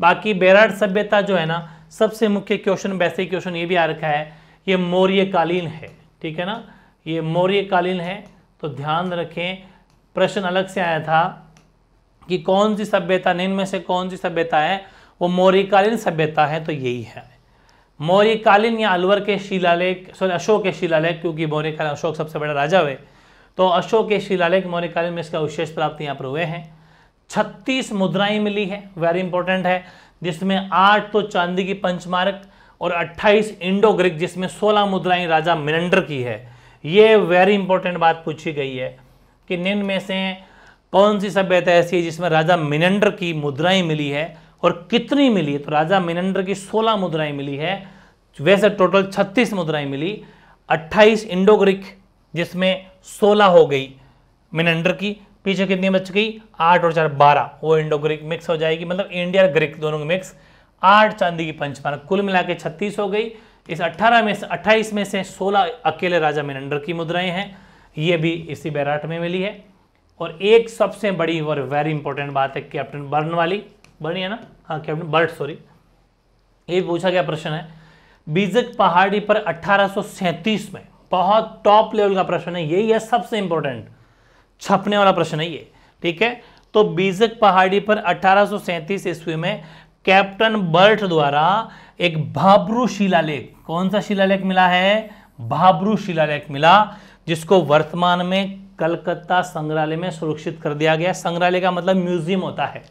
बाकी बेराट सभ्यता जो है ना, सबसे मुख्य क्वेश्चन, बेसिक क्वेश्चन ये भी आ रखा है, ये मौर्यकालीन है, ठीक है ना, ये मौर्यकालीन है। तो ध्यान रखें, प्रश्न अलग से आया था कि कौन सी सभ्यता, निम्न में से कौन सी सभ्यता है वो मौर्यकालीन सभ्यता है, तो यही है मौर्यकालीन या अलवर के शिलालेख, सॉरी अशोक के शिलालेख, क्योंकि मौर्यकालीन अशोक सबसे बड़ा राजा हुए, तो अशोक के शिलालेख मौर्यकालीन में इसका विशेष प्राप्ति यहाँ पर हुए हैं। 36 मुद्राएं मिली है, वेरी इंपॉर्टेंट है, जिसमें 8 तो चांदी की पंचमारक और 28 इंडो ग्रीक, जिसमें 16 मुद्राएं राजा मिनंडर की है। ये वेरी इंपॉर्टेंट बात पूछी गई है कि निम्न में से कौन सी सभ्यता ऐसी है जिसमें राजा मिनंडर की मुद्राएं मिली है और कितनी मिली है। तो राजा मिनंडर की 16 मुद्राएं मिली है, वैसे टोटल 36 मुद्राएं मिली, 28 इंडो ग्रीक जिसमें 16 हो गई मिनंडर की, पीछे कितनी बच गई 8 और 4 12, वो इंडो ग्रीक मिक्स हो जाएगी, मतलब इंडिया और ग्रीक दोनों की मिक्स, 8 चांदी की पंचमारक, कुल मिला के 36 हो गई। इस 28 में से 16 अकेले राजा मिनंडर की मुद्राएं हैं, ये भी इसी बेराट में मिली है। और एक सबसे बड़ी और वेरी इंपॉर्टेंट बात है कैप्टन बर्न वाली, बर्न है ना, हाँ कैप्टन बर्ट, सॉरी, ये पूछा गया प्रश्न है, बीजक पहाड़ी पर 1837 में, बहुत टॉप लेवल का प्रश्न है, यही है सबसे इंपॉर्टेंट छपने वाला प्रश्न है ये, ठीक है। तो बीजक पहाड़ी पर 1837 ईस्वी में कैप्टन बर्ट द्वारा एक भाब्रू शिलालेख, कौन सा शिलालेख मिला है, भाब्रू शिलालेख मिला, जिसको वर्तमान में कलकत्ता संग्रहालय में सुरक्षित कर दिया गया। संग्रहालय का मतलब म्यूजियम होता है,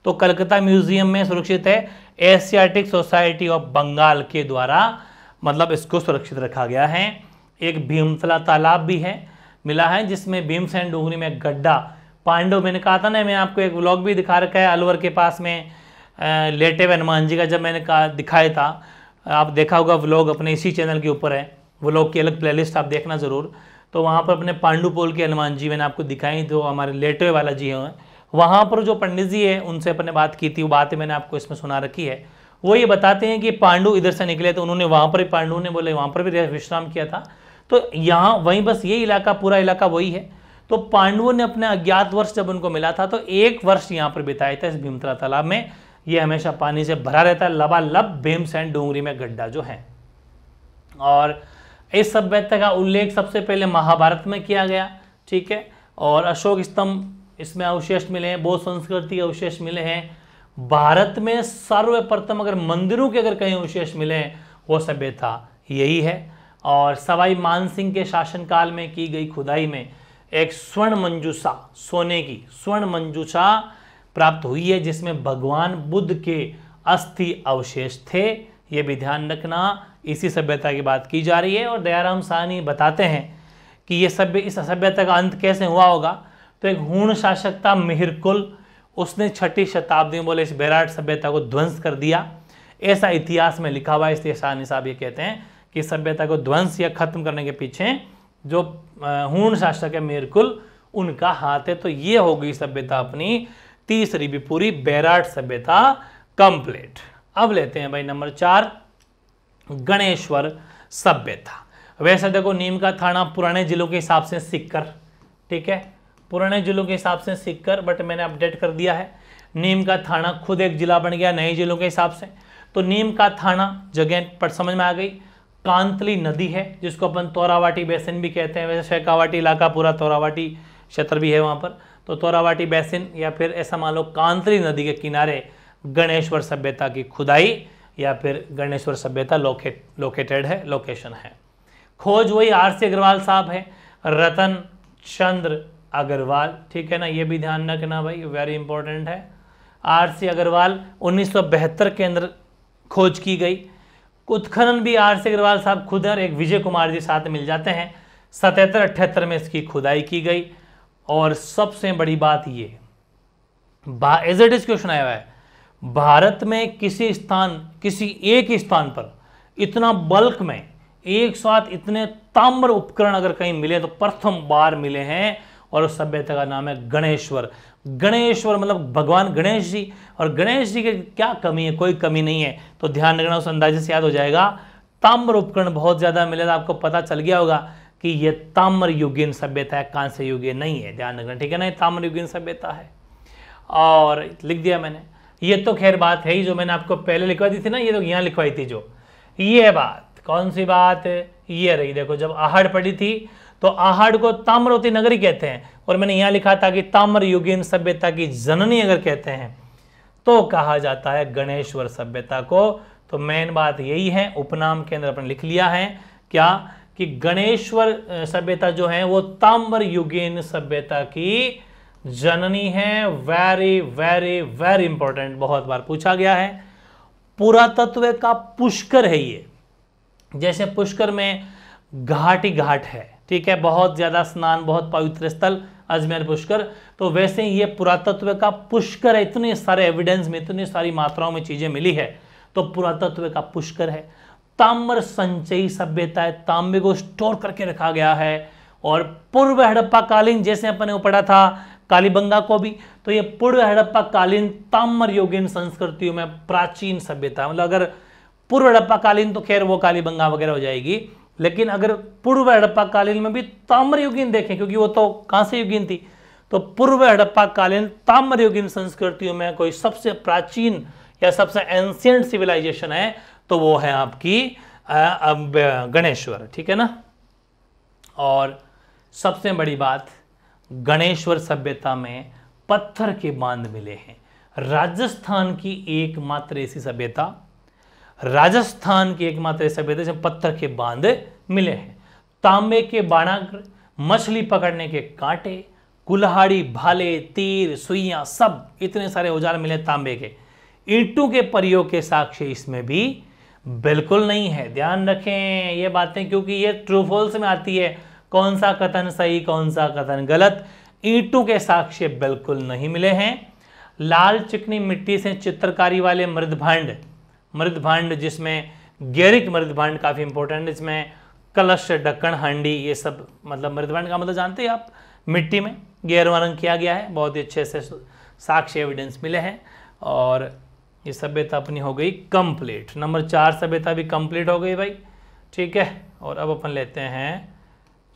तो कलकत्ता म्यूजियम में सुरक्षित है, एशियाटिक सोसाइटी ऑफ बंगाल के द्वारा मतलब इसको सुरक्षित रखा गया है। एक भीमतला तालाब भी है, मिला है, जिसमें भीमसेन डोंगरी में गड्ढा, पांडव, मैंने कहा था ना, मैं आपको एक व्लॉग भी दिखा रखा है अलवर के पास में लेटे हुए हनुमान जी का, जब मैंने कहा दिखाया था, आप देखा होगा व्लॉग, अपने इसी चैनल के ऊपर है, व्लॉग की अलग प्लेलिस्ट आप देखना ज़रूर। तो वहाँ पर अपने पांडुपोल के हनुमान जी मैंने आपको दिखाई, जो हमारे लेटे हुए वाला जी हैं, वहाँ पर जो पंडित जी है उनसे अपने बात की थी, वो बातें मैंने आपको इसमें सुना रखी है। वो ये बताते हैं कि पांडु इधर से निकले तो उन्होंने वहाँ पर ही, पांडु ने बोले वहाँ पर भी विश्राम किया था, तो यहाँ वहीं बस ये इलाका, पूरा इलाका वही है। तो पांडवों ने अपने अज्ञात वर्ष जब उनको मिला था तो 1 वर्ष यहाँ पर बिताया था इस भीमतला तालाब में, ये हमेशा पानी से भरा रहता है, लबालब भीमसेन डूंगरी में गड्ढा जो है। और इस सभ्यता का उल्लेख सबसे पहले महाभारत में किया गया, ठीक है। और अशोक स्तंभ इसमें अवशेष मिले हैं, बौद्ध संस्कृति के अवशेष मिले हैं। भारत में सर्वप्रथम अगर मंदिरों के अगर कहीं अवशेष मिले हैं वो सभ्यता यही है। और सवाई मानसिंह के शासनकाल में की गई खुदाई में एक स्वर्ण मंजूषा, सोने की स्वर्ण मंजूषा प्राप्त हुई है, जिसमें भगवान बुद्ध के अस्थि अवशेष थे। ये भी ध्यान रखना, इसी सभ्यता की बात की जा रही है। और दयाराम साहनी बताते हैं कि ये इस सभ्यता का अंत कैसे हुआ होगा। तो एक हूण शासक था मिहिरकुल, उसने 6ठी शताब्दी में बोले इस बेराट सभ्यता को ध्वंस कर दिया, ऐसा इतिहास में लिखा हुआ है। इसलिए साहनी साहब ये कहते हैं कि सभ्यता को ध्वंस या खत्म करने के पीछे जो हूण शासक है मिहिरकुल, उनका हाथ है। तो ये हो गई सभ्यता अपनी तीसरी भी पूरी बेराट सभ्यता कंप्लीट। अब लेते हैं भाई नंबर 4, गणेश्वर सभ्यता। वैसे देखो नीम का थाना पुराने जिलों के हिसाब से सिक्कर, ठीक है, पुराने जिलों के हिसाब से सिक्कर, बट मैंने अपडेट कर दिया है। नीम का थाना खुद एक जिला बन गया नए जिलों के हिसाब से। तो नीम का थाना जगह पर समझ में आ गई। कांतली नदी है जिसको अपन तोरावाटी बेसिन भी कहते हैं, वैसे शेखावाटी इलाका पूरा तोरावाटी क्षेत्र भी है वहाँ पर। तो तोरावाटी बेसिन या फिर ऐसा मान लो कांतली नदी के किनारे गणेश्वर सभ्यता की खुदाई या फिर गणेश्वर सभ्यता लोकेटेड है, लोकेशन है। खोज वही RC अग्रवाल साहब है, रतन चंद्र अग्रवाल, ठीक है ना, ये भी ध्यान रखना भाई, वेरी इंपॉर्टेंट है। RC अग्रवाल 1972 के अंदर खोज की गई। उत्खनन भी RC अग्रवाल साहब खुद और एक विजय कुमार जी साथ मिल जाते हैं। 77-78 में इसकी खुदाई की गई। और सबसे बड़ी बात ये एज इट इज क्वेश्चन आया हुआ है, भारत में किसी एक स्थान पर इतना बल्क में एक साथ इतने ताम्र उपकरण अगर कहीं मिले तो प्रथम बार मिले हैं। और उस सभ्यता का नाम है गणेश्वर। गणेश्वर मतलब भगवान गणेश जी, और गणेश जी के क्या कमी है, कोई कमी नहीं है। तो ध्यान रखना, उस अंदाजे से याद हो जाएगा। ताम्र उपकरण बहुत ज्यादा मिले तो आपको पता चल गया होगा कि ये ताम्र युगीन सभ्यता है, कांस्य युगीन नहीं है, ध्यान रखना, ठीक है ना, ये ताम्र युगीन सभ्यता है। और लिख दिया मैंने, ये तो खैर बात है ही जो मैंने आपको पहले लिखवा दी थी ना, ये तो यहाँ लिखवाई थी जो, ये बात कौन सी बात, ये रही। देखो जब आहड़ पड़ी थी तो आहड़ को ताम्रवती नगरी कहते हैं, और मैंने यहाँ लिखा था कि ताम्र युगीन सभ्यता की जननी अगर कहते हैं तो कहा जाता है गणेश्वर सभ्यता को। तो मेन बात यही है, उपनाम के अंदर अपन लिख लिया है क्या, कि गणेश्वर सभ्यता जो है वो ताम्र युगीन सभ्यता की जननी है। वेरी वेरी वेरी इंपॉर्टेंट, बहुत बार पूछा गया है। पुरातत्व का पुष्कर है ये, जैसे पुष्कर में घाट ही घाट है, ठीक है, बहुत ज्यादा स्नान, बहुत पवित्र स्थल अजमेर पुष्कर, तो वैसे ये पुरातत्व का पुष्कर है। इतने सारे एविडेंस में, इतनी सारी मात्राओं में चीजें मिली है, तो पुरातत्व का पुष्कर है। ताम्र संचयी सभ्यता है, तांबे को स्टोर करके रखा गया है। और पूर्व हड़प्पा कालीन, जैसे अपन ने पढ़ा था कालीबंगा को भी, तो ये पूर्व हड़प्पा कालीन ताम्र युगीन संस्कृतियों में प्राचीन सभ्यता, मतलब अगर पूर्व हड़प्पा कालीन तो खैर वो कालीबंगा वगैरह हो जाएगी, लेकिन अगर पूर्व हड़प्पा कालीन में भी ताम्र युगीन देखें, क्योंकि वो तो कांस्य युगीन थी, तो पूर्व हड़प्पा कालीन ताम्र युगीन संस्कृतियों में कोई सबसे प्राचीन या सबसे एंशिएंट सिविलाइजेशन है तो वो है आपकी गणेश्वर, ठीक है ना। और सबसे बड़ी बात, गणेश्वर सभ्यता में पत्थर के बांध मिले हैं। राजस्थान की एकमात्र ऐसी सभ्यता, राजस्थान की एकमात्र सभ्यता जिसमें पत्थर के बांध मिले हैं। तांबे के बाणाग्र, मछली पकड़ने के कांटे, कुल्हाड़ी, भाले, तीर, सुइयां, सब इतने सारे औजार मिले तांबे के। ईंटों के प्रयोग के साक्ष्य इसमें भी बिल्कुल नहीं है। ध्यान रखें ये बातें, क्योंकि ये ट्रू फॉल्स में आती है, कौन सा कथन सही कौन सा कथन गलत। ईंटों के साक्ष्य बिल्कुल नहीं मिले हैं। लाल चिकनी मिट्टी से चित्रकारी वाले मृदभांड जिसमें गैरिक मृदभांड काफी इंपॉर्टेंट, इसमें कलश, ढक्कन, हांडी, ये सब, मतलब मृदभांड का मतलब जानते हैं आप, मिट्टी में गेरुआ रंग किया गया है। बहुत ही अच्छे से साक्ष्य एविडेंस मिले हैं। और ये सभ्यता अपनी हो गई कंप्लीट। नंबर 4 सभ्यता भी कंप्लीट हो गई भाई, ठीक है। और अब अपन लेते हैं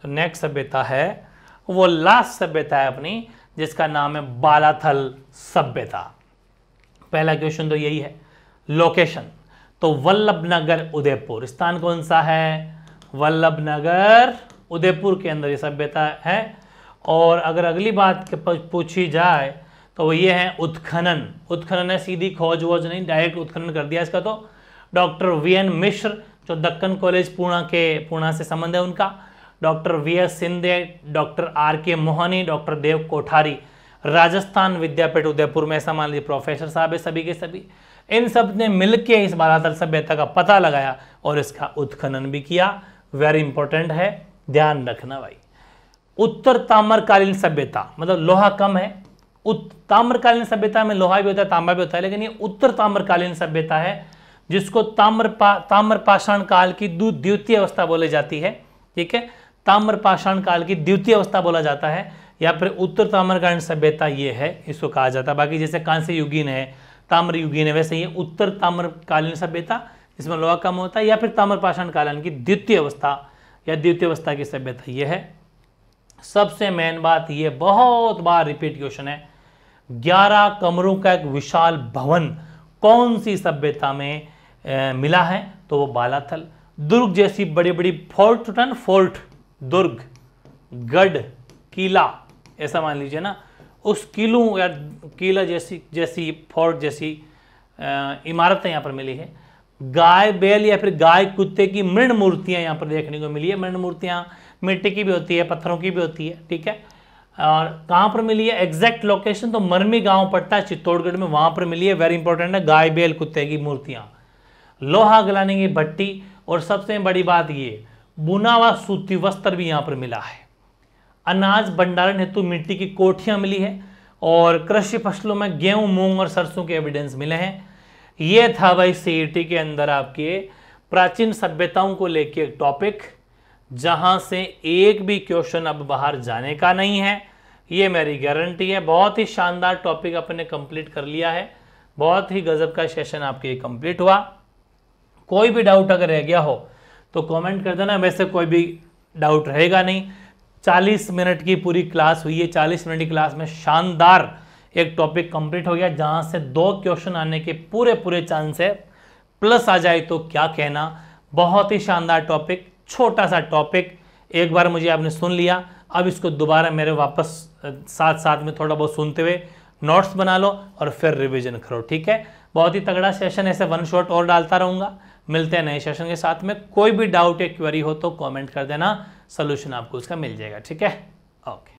तो नेक्स्ट सभ्यता है, वो लास्ट सभ्यता है अपनी, जिसका नाम है बालाथल सभ्यता। पहला क्वेश्चन तो यही है। लोकेशन तो वल्लभ नगर उदयपुर, स्थान कौन सा है? वल्लभ नगर उदयपुर के अंदर ये सभ्यता है। और अगर अगली बात पूछी जाए तो वो ये है उत्खनन। उत्खनन है, सीधी खोज वोज नहीं, डायरेक्ट उत्खनन कर दिया इसका। तो डॉक्टर वी.एन. मिश्र जो दक्कन कॉलेज पूना से संबंध है उनका, doctor V S. Sindhe, doctor R K. Mohani, doctor Dev Kothari, Rajasthan Vidyapeeth Udaipur में, ऐसा मान लीजिए प्रोफेसर साहब है सभी के सभी। इन सब ने मिलकर इस बालातल सभ्यता का पता लगाया और इसका उत्खनन भी किया। वेरी इंपॉर्टेंट है, ध्यान रखना भाई। उत्तर ताम्रकालीन सभ्यता मतलब लोहा कम है। ताम्रकालीन सभ्यता में लोहा भी होता है, तांबा भी होता है, लेकिन ये उत्तर ताम्रकालीन सभ्यता है जिसको ताम्रपाषाण काल की द्वितीय अवस्था बोली जाती है। ठीक है, ताम्रपाषाण काल की द्वितीय अवस्था बोला जाता है, या फिर उत्तर ताम्रकालीन सभ्यता ये है, इसको कहा जाता है। बाकी जैसे कांस्य युगीन है, ताम्र युगीन है, वैसे ये उत्तर ताम्रकालीन सभ्यता इसमें लोहा कम होता है, या फिर ताम्रपाषाण कालीन की द्वितीय अवस्था या द्वितीय अवस्था की सभ्यता ये है। सबसे मेन बात ये बहुत बार रिपीट क्वेश्चन है, 11 कमरों का एक विशाल भवन कौन सी सभ्यता में मिला है? तो वो बालाथल। दुर्ग जैसी बड़ी बड़ी फोर्ट, दुर्ग, गढ़, किला, ऐसा मान लीजिए ना, उस किलों या किला जैसी फोर्ट जैसी इमारतें यहाँ पर मिली है। गाय बैल या फिर गाय कुत्ते की मृण मूर्तियां यहाँ पर देखने को मिली है। मृण मूर्तियां मिट्टी की भी होती है, पत्थरों की भी होती है। ठीक है, और कहाँ पर मिली है? एग्जैक्ट लोकेशन तो मरमी गांव पड़ता है चित्तौड़गढ़ में, वहां पर मिली है। वेरी इंपॉर्टेंट है, गाय बैल कुत्ते की मूर्तियां, लोहा गलाने की भट्टी, और सबसे बड़ी बात ये बुना हुआ सूती वस्त्र भी यहाँ पर मिला है। अनाज भंडारण हेतु मिट्टी की कोठियां मिली है, और कृषि फसलों में गेहूं, मूंग और सरसों के एविडेंस मिले हैं। ये था भाई सीईटी के अंदर आपके प्राचीन सभ्यताओं को लेके एक टॉपिक, जहां से एक भी क्वेश्चन अब बाहर जाने का नहीं है, ये मेरी गारंटी है। बहुत ही शानदार टॉपिक अपने कंप्लीट कर लिया है, बहुत ही गजब का सेशन आपके कंप्लीट हुआ। कोई भी डाउट अगर रह गया हो तो कमेंट कर देना, वैसे कोई भी डाउट रहेगा नहीं। 40 मिनट की पूरी क्लास हुई है, 40 मिनट की क्लास में शानदार एक टॉपिक कंप्लीट हो गया, जहां से 2 क्वेश्चन आने के पूरे चांस है, प्लस आ जाए तो क्या कहना। बहुत ही शानदार टॉपिक, छोटा सा टॉपिक, एक बार मुझे आपने सुन लिया, अब इसको दोबारा मेरे वापस साथ में थोड़ा बहुत सुनते हुए नोट्स बना लो और फिर रिवीजन करो। ठीक है, बहुत ही तगड़ा सेशन, ऐसे 1 शॉट और डालता रहूंगा। मिलते हैं नए सेशन के साथ में। कोई भी डाउट या क्वेरी हो तो कमेंट कर देना, सोल्यूशन आपको उसका मिल जाएगा। ठीक है, ओके।